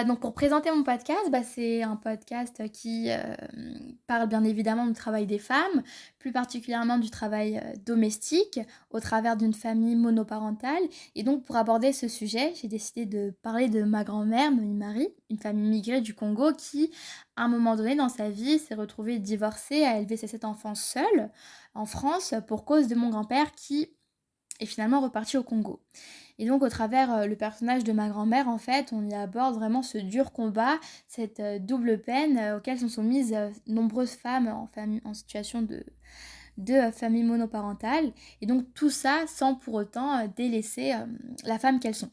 Donc pour présenter mon podcast, c'est un podcast qui, parle bien évidemment du travail des femmes, plus particulièrement du travail, domestique, au travers d'une famille monoparentale et donc pour aborder ce sujet, j'ai décidé de parler de ma grand-mère, Noémie Marie, une femme immigrée du Congo qui, à un moment donné dans sa vie, s'est retrouvée divorcée, a élevé ses 7 enfants seule, en France, pour cause de mon grand-père qui est finalement reparti au Congo. Et donc au travers le personnage de ma grand-mère, en fait, on y aborde vraiment ce dur combat, cette double peine auquel sont soumises nombreuses femmes en situation de famille monoparentale. Et donc tout ça sans pour autant délaisser la femme qu'elles sont.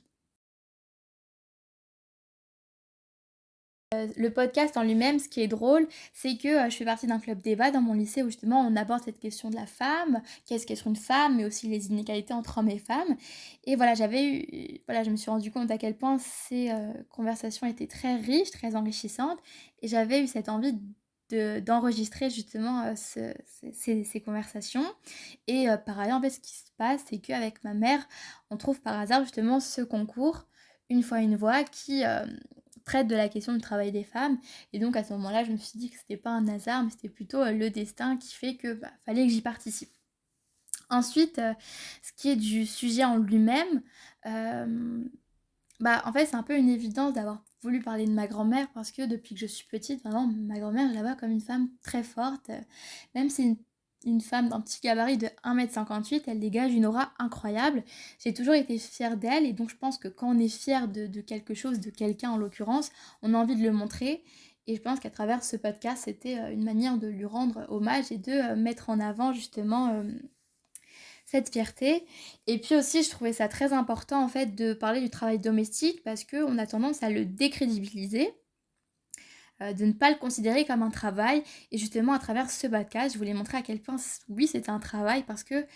Le podcast en lui-même, ce qui est drôle, c'est que je fais partie d'un club débat dans mon lycée où justement on aborde cette question de la femme, qu'est-ce qu'être une femme, mais aussi les inégalités entre hommes et femmes. Et voilà, je me suis rendu compte à quel point ces conversations étaient très riches, très enrichissantes, et j'avais eu cette envie d'enregistrer justement ces conversations. Et par ailleurs, en fait, ce qui se passe, c'est qu'avec ma mère, on trouve par hasard justement ce concours, Une fois une voix, qui traite de la question du travail des femmes. Et donc à ce moment-là, je me suis dit que c'était pas un hasard, mais c'était plutôt le destin qui fait que fallait que j'y participe. Ensuite, ce qui est du sujet en lui-même, euh, en fait, c'est un peu une évidence d'avoir voulu parler de ma grand-mère parce que depuis que je suis petite, vraiment, ma grand-mère, je la vois comme une femme très forte. Même si une femme d'un petit gabarit de 1,58 m, elle dégage une aura incroyable. J'ai toujours été fière d'elle et donc je pense que quand on est fier de quelque chose, de quelqu'un en l'occurrence, on a envie de le montrer. Et je pense qu'à travers ce podcast, c'était une manière de lui rendre hommage et de mettre en avant justement cette fierté. Et puis aussi, je trouvais ça très important en fait de parler du travail domestique parce qu'on a tendance à le décrédibiliser, de ne pas le considérer comme un travail. Et justement, à travers ce podcast, je voulais montrer à quel point, oui, c'était un travail parce que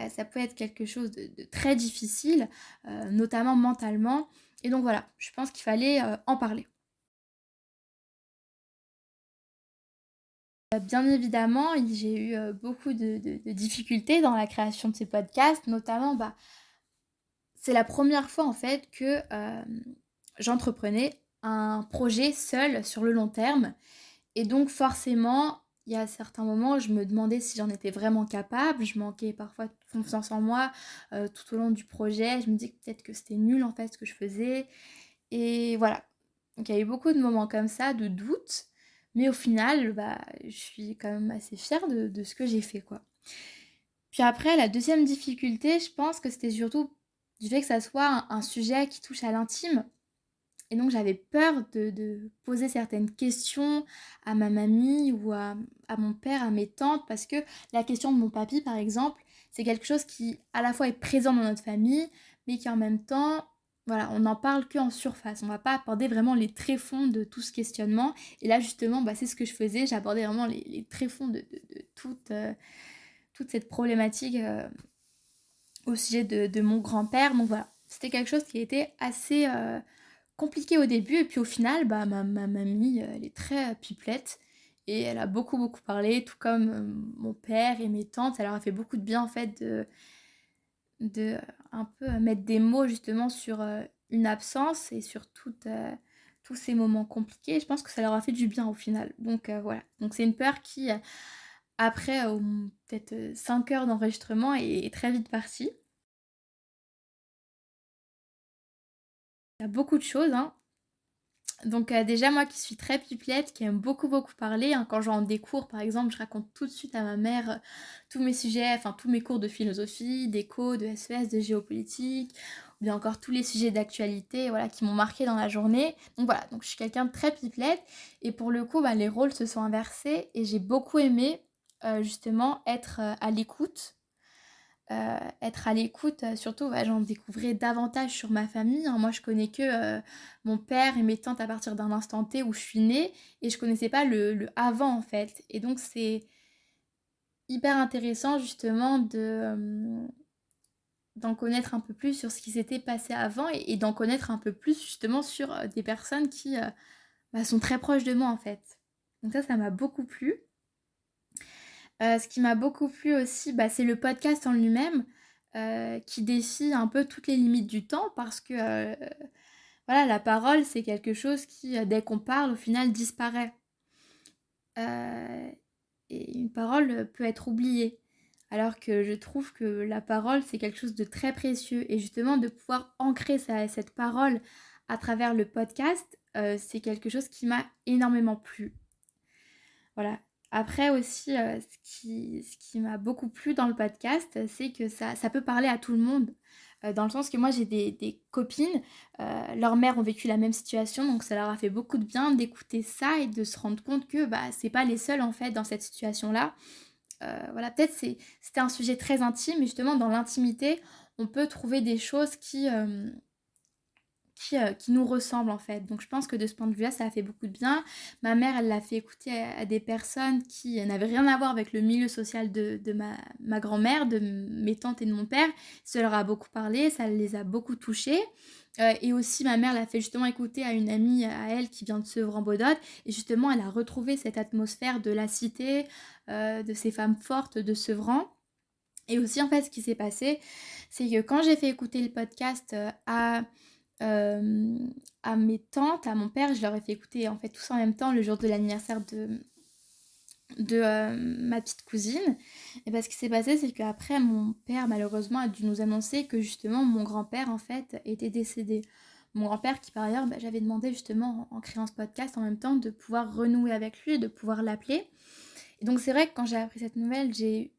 ça peut être quelque chose de très difficile, notamment mentalement. Et donc voilà, je pense qu'il fallait en parler. Bien évidemment, j'ai eu beaucoup de difficultés dans la création de ces podcasts, notamment c'est la première fois en fait que j'entreprenais un projet seul sur le long terme. Et donc forcément, il y a certains moments, je me demandais si j'en étais vraiment capable. Je manquais parfois de confiance en moi tout au long du projet. Je me disais que peut-être que c'était nul en fait ce que je faisais. Et voilà. Donc il y a eu beaucoup de moments comme ça, de doute. Mais au final, je suis quand même assez fière de ce que j'ai fait, quoi. Puis après, la deuxième difficulté, je pense que c'était surtout du fait que ça soit un sujet qui touche à l'intime. Et donc j'avais peur de poser certaines questions à ma mamie ou à mon père, à mes tantes, parce que la question de mon papy, par exemple, c'est quelque chose qui à la fois est présent dans notre famille, mais qui en même temps, voilà, on n'en parle qu'en surface. On va pas aborder vraiment les tréfonds de tout ce questionnement. Et là, justement, c'est ce que je faisais. J'abordais vraiment les tréfonds de toute cette problématique au sujet de mon grand-père. Donc voilà, c'était quelque chose qui était assez compliqué au début. Et puis au final, ma mamie, elle est très pipelette. Et elle a beaucoup, beaucoup parlé, tout comme mon père et mes tantes. Ça leur a fait beaucoup de bien, en fait, de un peu mettre des mots, justement, sur une absence et sur tous ces moments compliqués. Je pense que ça leur a fait du bien, au final. Donc voilà. Donc c'est une peur qui, après peut-être 5 heures d'enregistrement, est très vite partie. Il y a beaucoup de choses, hein. Donc déjà moi qui suis très pipelette, qui aime beaucoup beaucoup parler, hein, quand je rends des cours par exemple, je raconte tout de suite à ma mère tous mes sujets, enfin tous mes cours de philosophie, d'éco, de SES, de géopolitique, ou bien encore tous les sujets d'actualité, voilà, qui m'ont marqué dans la journée. Donc voilà, donc je suis quelqu'un de très pipelette et pour le coup, les rôles se sont inversés et j'ai beaucoup aimé justement être à l'écoute. Être à l'écoute, surtout, j'en découvrais davantage sur ma famille, hein. Moi, je connais que mon père et mes tantes à partir d'un instant T où je suis née et je connaissais pas le avant, en fait. Et donc, c'est hyper intéressant, justement, d'en connaître un peu plus sur ce qui s'était passé avant et d'en connaître un peu plus, justement, sur des personnes qui sont très proches de moi, en fait. Donc ça m'a beaucoup plu. Ce qui m'a beaucoup plu aussi, c'est le podcast en lui-même, qui défie un peu toutes les limites du temps parce que, voilà, la parole, c'est quelque chose qui, dès qu'on parle, au final, disparaît. Euh, et une parole peut être oubliée. Alors que je trouve que la parole, c'est quelque chose de très précieux. Et justement, de pouvoir ancrer cette parole à travers le podcast, c'est quelque chose qui m'a énormément plu. Voilà. Après aussi, ce qui m'a beaucoup plu dans le podcast, c'est que ça peut parler à tout le monde. Dans le sens que moi, j'ai des copines, leurs mères ont vécu la même situation, donc ça leur a fait beaucoup de bien d'écouter ça et de se rendre compte que bah, c'est pas les seuls en fait dans cette situation-là. Voilà, peut-être c'était un sujet très intime, mais justement dans l'intimité, on peut trouver des choses qui nous ressemblent en fait. Donc je pense que de ce point de vue-là, ça a fait beaucoup de bien. Ma mère, elle l'a fait écouter à des personnes qui n'avaient rien à voir avec le milieu social de ma grand-mère, de mes tantes et de mon père. Ça leur a beaucoup parlé, ça les a beaucoup touchés. Et aussi, ma mère l'a fait justement écouter à une amie à elle qui vient de Sevran-Bodot. Et justement, elle a retrouvé cette atmosphère de la cité, de ces femmes fortes de Sevran. Et aussi, en fait, ce qui s'est passé, c'est que quand j'ai fait écouter le podcast euh, à mes tantes, à mon père, je leur ai fait écouter en fait tous en même temps le jour de l'anniversaire de ma petite cousine. Et bien ce qui s'est passé, c'est qu'après, mon père malheureusement a dû nous annoncer que justement mon grand-père en fait était décédé. Mon grand-père qui par ailleurs, j'avais demandé justement en créant ce podcast en même temps de pouvoir renouer avec lui, de pouvoir l'appeler. Et donc c'est vrai que quand j'ai appris cette nouvelle, j'ai eu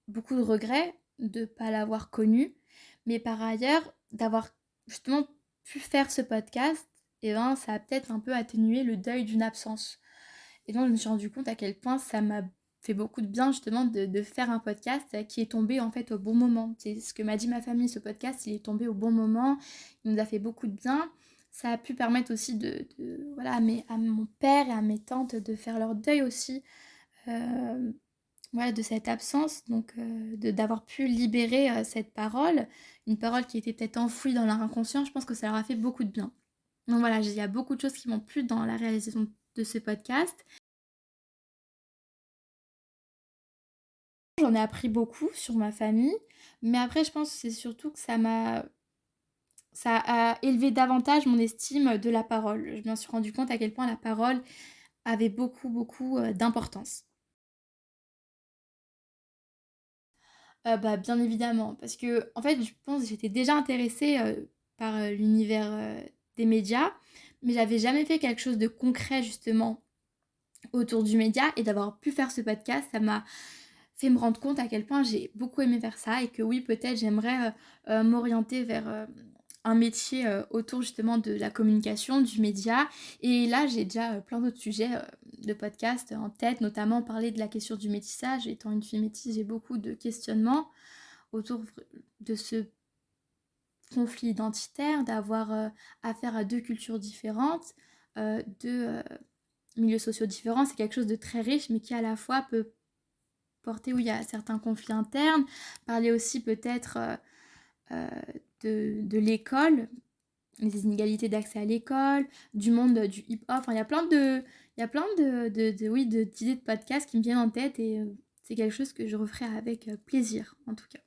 beaucoup de regrets de ne pas l'avoir connu, mais par ailleurs d'avoir justement pu faire ce podcast, et ben ça a peut-être un peu atténué le deuil d'une absence. Et donc je me suis rendu compte à quel point ça m'a fait beaucoup de bien justement de faire un podcast qui est tombé en fait au bon moment. C'est ce que m'a dit ma famille, ce podcast il est tombé au bon moment, il nous a fait beaucoup de bien. Ça a pu permettre aussi voilà, à mon père et à mes tantes de faire leur deuil aussi, voilà, de cette absence, donc d'avoir pu libérer cette parole, une parole qui était peut-être enfouie dans leur inconscient, je pense que ça leur a fait beaucoup de bien. Donc voilà, il y a beaucoup de choses qui m'ont plu dans la réalisation de ce podcast. J'en ai appris beaucoup sur ma famille, mais après je pense que c'est surtout que ça a élevé davantage mon estime de la parole. Je me suis rendu compte à quel point la parole avait beaucoup, beaucoup d'importance. Bah, bien évidemment, parce que en fait, je pense que j'étais déjà intéressée par l'univers des médias, mais j'avais jamais fait quelque chose de concret justement autour du média et d'avoir pu faire ce podcast, ça m'a fait me rendre compte à quel point j'ai beaucoup aimé faire ça et que oui, peut-être j'aimerais m'orienter vers un métier autour justement de la communication, du média. Et là, j'ai déjà plein d'autres sujets de podcast en tête, notamment parler de la question du métissage. Étant une fille métisse, j'ai beaucoup de questionnements autour de ce conflit identitaire, d'avoir affaire à deux cultures différentes, deux milieux sociaux différents. C'est quelque chose de très riche, mais qui à la fois peut porter où il y a certains conflits internes, parler aussi peut-être euh, de l'école, les inégalités d'accès à l'école, du monde du hip-hop. Enfin, il y a plein oui, d'idées de podcasts qui me viennent en tête et c'est quelque chose que je referai avec plaisir, en tout cas.